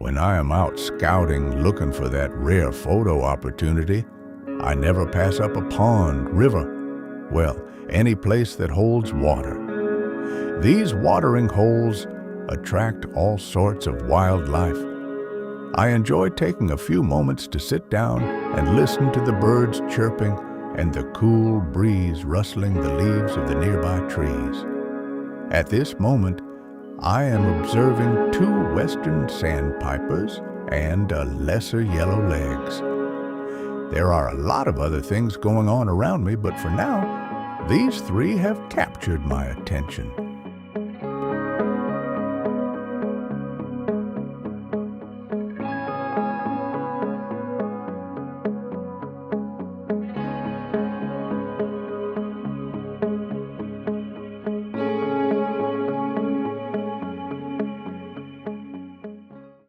When I am out scouting looking for that rare photo opportunity, I never pass up a pond, river, well, any place that holds water. These watering holes attract all sorts of wildlife. I enjoy taking a few moments to sit down and listen to the birds chirping and the cool breeze rustling the leaves of the nearby trees. At this moment, I am observing 2 Western Sandpipers and a lesser yellowlegs. There are a lot of other things going on around me, but for now, these 3 have captured my attention.